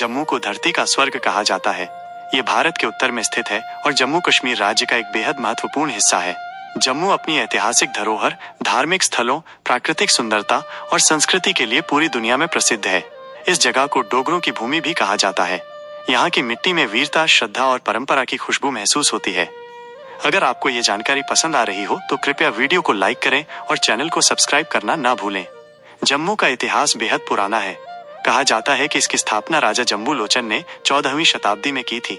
जम्मू को धरती का स्वर्ग कहा जाता है। ये भारत के उत्तर में स्थित है और जम्मू कश्मीर राज्य का एक बेहद महत्वपूर्ण हिस्सा है। जम्मू अपनी ऐतिहासिक धरोहर, धार्मिक स्थलों, प्राकृतिक सुंदरता और संस्कृति के लिए पूरी दुनिया में प्रसिद्ध है। इस जगह को डोगरों की भूमि भी कहा जाता है। यहाँ की मिट्टी में वीरता, श्रद्धा और परंपरा की खुशबू महसूस होती है। अगर आपको ये जानकारी पसंद आ रही हो तो कृपया वीडियो को लाइक करें और चैनल को सब्सक्राइब करना ना भूलें। जम्मू का इतिहास बेहद पुराना है। कहा जाता है कि इसकी स्थापना राजा जम्बू लोचन ने 14वीं शताब्दी में की थी।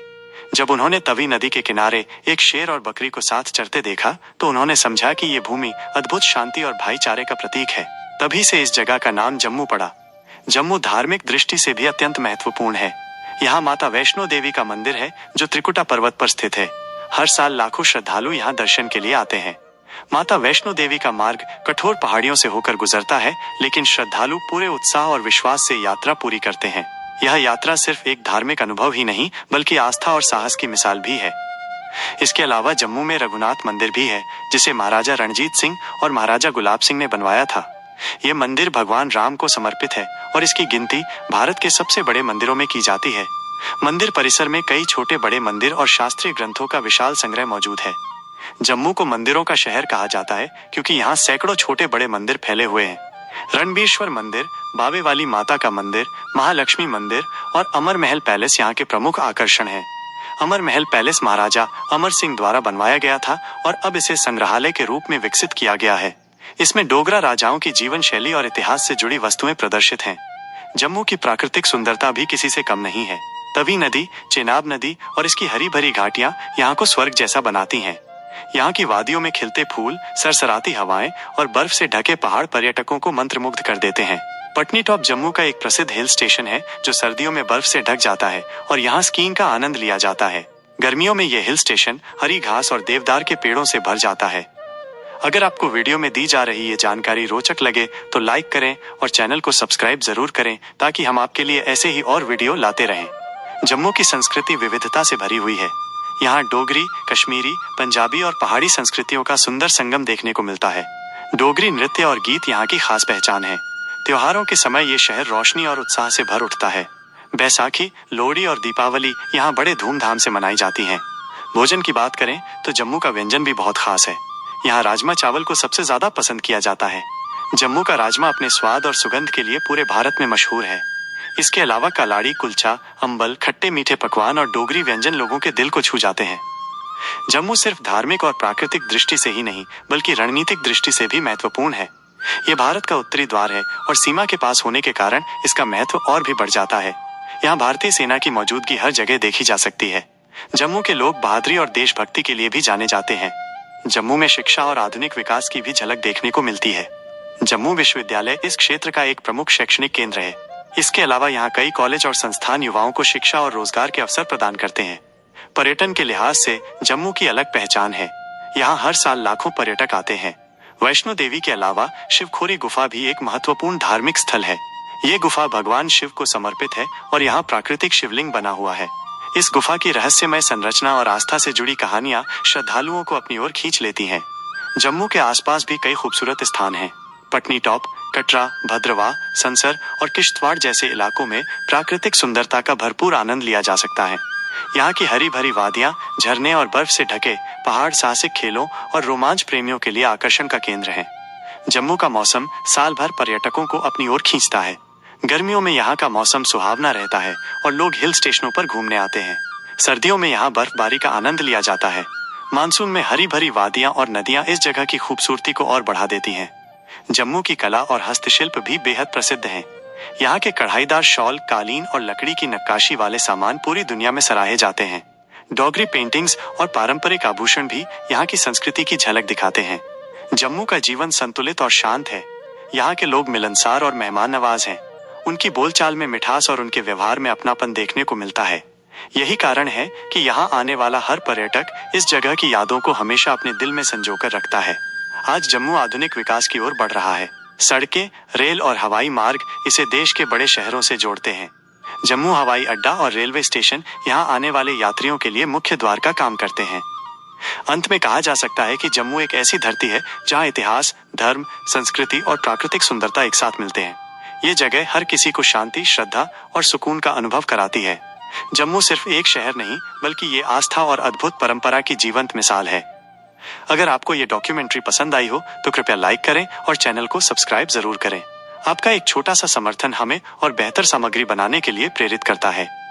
जब उन्होंने तवी नदी के किनारे एक शेर और बकरी को साथ चरते देखा तो उन्होंने समझा कि ये भूमि अद्भुत शांति और भाईचारे का प्रतीक है। तभी से इस जगह का नाम जम्मू पड़ा। जम्मू धार्मिक दृष्टि से भी अत्यंत महत्वपूर्ण है। यहाँ माता वैष्णो देवी का मंदिर है जो त्रिकुटा पर्वत पर स्थित है। हर साल लाखों श्रद्धालु यहाँ दर्शन के लिए आते हैं। माता वैष्णो देवी का मार्ग कठोर पहाड़ियों से होकर गुजरता है, लेकिन श्रद्धालु पूरे उत्साह और विश्वास से यात्रा पूरी करते हैं। यह यात्रा सिर्फ एक धार्मिक अनुभव ही नहीं बल्कि आस्था और साहस की मिसाल भी है। इसके अलावा जम्मू में रघुनाथ मंदिर भी है, जिसे महाराजा रणजीत सिंह और महाराजा गुलाब सिंह ने बनवाया था। यह मंदिर भगवान राम को समर्पित है और इसकी गिनती भारत के सबसे बड़े मंदिरों में की जाती है। मंदिर परिसर में कई छोटे बड़े मंदिर और शास्त्रीय ग्रंथों का विशाल संग्रह मौजूद है। जम्मू को मंदिरों का शहर कहा जाता है क्योंकि यहाँ सैकड़ों छोटे बड़े मंदिर फैले हुए हैं। रणबीरश्वर मंदिर, बावे वाली माता का मंदिर, महालक्ष्मी मंदिर और अमर महल पैलेस यहाँ के प्रमुख आकर्षण हैं। अमर महल पैलेस महाराजा अमर सिंह द्वारा बनवाया गया था और अब इसे संग्रहालय के रूप में विकसित किया गया है। इसमें डोगरा राजाओं की जीवन शैली और इतिहास से जुड़ी वस्तुएं प्रदर्शित हैं। जम्मू की प्राकृतिक सुंदरता भी किसी से कम नहीं है। तवी नदी, चेनाब नदी और इसकी हरी भरी घाटियां यहाँ को स्वर्ग जैसा बनाती हैं। यहाँ की वादियों में खिलते फूल, सरसराती हवाएं और बर्फ से ढके पहाड़ पर्यटकों को मंत्रमुग्ध कर देते हैं। पटनी टॉप जम्मू का एक प्रसिद्ध हिल स्टेशन है जो सर्दियों में बर्फ से ढक जाता है और यहाँ स्कीइंग का आनंद लिया जाता है। गर्मियों में यह हिल स्टेशन हरी घास और देवदार के पेड़ों से भर जाता है। अगर आपको वीडियो में दी जा रही ये जानकारी रोचक लगे तो लाइक करें और चैनल को सब्सक्राइब जरूर करें ताकि हम आपके लिए ऐसे ही और वीडियो लाते रहें। जम्मू की संस्कृति विविधता से भरी हुई है। यहाँ डोगरी, कश्मीरी, पंजाबी और पहाड़ी संस्कृतियों का सुंदर संगम देखने को मिलता है। डोगरी नृत्य और गीत यहाँ की खास पहचान है। त्योहारों के समय ये शहर रोशनी और उत्साह से भर उठता है। बैसाखी, लोहड़ी और दीपावली यहाँ बड़े धूमधाम से मनाई जाती हैं। भोजन की बात करें तो जम्मू का व्यंजन भी बहुत खास है। यहाँ राजमा चावल को सबसे ज्यादा पसंद किया जाता है। जम्मू का राजमा अपने स्वाद और सुगंध के लिए पूरे भारत में मशहूर है। इसके अलावा कलाड़ी, कुलचा, अंबल, खट्टे मीठे पकवान और डोगरी व्यंजन लोगों के दिल को छू जाते हैं। जम्मू सिर्फ धार्मिक और प्राकृतिक दृष्टि से ही नहीं बल्कि रणनीतिक दृष्टि से भी महत्वपूर्ण है। ये भारत का उत्तरी द्वार है और सीमा के पास होने के कारण इसका महत्व और भी बढ़ जाता है। यहाँ भारतीय सेना की मौजूदगी हर जगह देखी जा सकती है। जम्मू के लोग बहादुरी और देशभक्ति के लिए भी जाने जाते हैं। जम्मू में शिक्षा और आधुनिक विकास की भी झलक देखने को मिलती है। जम्मू विश्वविद्यालय इस क्षेत्र का एक प्रमुख शैक्षणिक केंद्र है। इसके अलावा यहाँ कई कॉलेज और संस्थान युवाओं को शिक्षा और रोजगार के अवसर प्रदान करते हैं। पर्यटन के लिहाज से जम्मू की अलग पहचान है। यहाँ हर साल लाखों पर्यटक आते हैं। वैष्णो देवी के अलावा शिवखोरी गुफा भी एक महत्वपूर्ण धार्मिक स्थल है। ये गुफा भगवान शिव को समर्पित है और यहाँ प्राकृतिक शिवलिंग बना हुआ है। इस गुफा की रहस्यमय संरचना और आस्था से जुड़ी कहानियां श्रद्धालुओं को अपनी ओर खींच लेती हैं। जम्मू के आसपास भी कई खूबसूरत स्थान हैं। पटनी टॉप, कटरा, भद्रवाह, संसर और किश्तवाड़ जैसे इलाकों में प्राकृतिक सुंदरता का भरपूर आनंद लिया जा सकता है। यहाँ की हरी भरी वादियां, झरने और बर्फ से ढके पहाड़ साहसिक खेलों और रोमांच प्रेमियों के लिए आकर्षण का केंद्र हैं। जम्मू का मौसम साल भर पर्यटकों को अपनी ओर खींचता है। गर्मियों में यहाँ का मौसम सुहावना रहता है और लोग हिल स्टेशनों पर घूमने आते हैं। सर्दियों में यहाँ बर्फबारी का आनंद लिया जाता है। मानसून में हरी भरी वादियां और नदियां इस जगह की खूबसूरती को और बढ़ा देती हैं। जम्मू की कला और हस्तशिल्प भी बेहद प्रसिद्ध हैं। यहाँ के कढ़ाईदार शॉल, कालीन और लकड़ी की नक्काशी वाले सामान पूरी दुनिया में सराहे जाते हैं। डोगरी पेंटिंग्स और पारंपरिक आभूषण भी यहाँ की संस्कृति की झलक दिखाते हैं। जम्मू का जीवन संतुलित और शांत है। यहाँ के लोग मिलनसार और मेहमान नवाज हैं। उनकी बोलचाल में मिठास और उनके व्यवहार में अपनापन देखने को मिलता है। यही कारण है कि यहाँ आने वाला हर पर्यटक इस जगह की यादों को हमेशा अपने दिल में संजोकर रखता है। आज जम्मू आधुनिक विकास की ओर बढ़ रहा है। सड़कें, रेल और हवाई मार्ग इसे देश के बड़े शहरों से जोड़ते हैं। जम्मू हवाई अड्डा और रेलवे स्टेशन यहाँ आने वाले यात्रियों के लिए मुख्य द्वार का काम करते हैं। अंत में कहा जा सकता है कि जम्मू एक ऐसी धरती है जहाँ इतिहास, धर्म, संस्कृति और प्राकृतिक सुंदरता एक साथ मिलते हैं। ये जगह हर किसी को शांति, श्रद्धा और सुकून का अनुभव कराती है। जम्मू सिर्फ एक शहर नहीं, बल्कि ये आस्था और अद्भुत परंपरा की जीवंत मिसाल है। अगर आपको ये डॉक्यूमेंट्री पसंद आई हो तो कृपया लाइक करें और चैनल को सब्सक्राइब जरूर करें। आपका एक छोटा सा समर्थन हमें और बेहतर सामग्री बनाने के लिए प्रेरित करता है।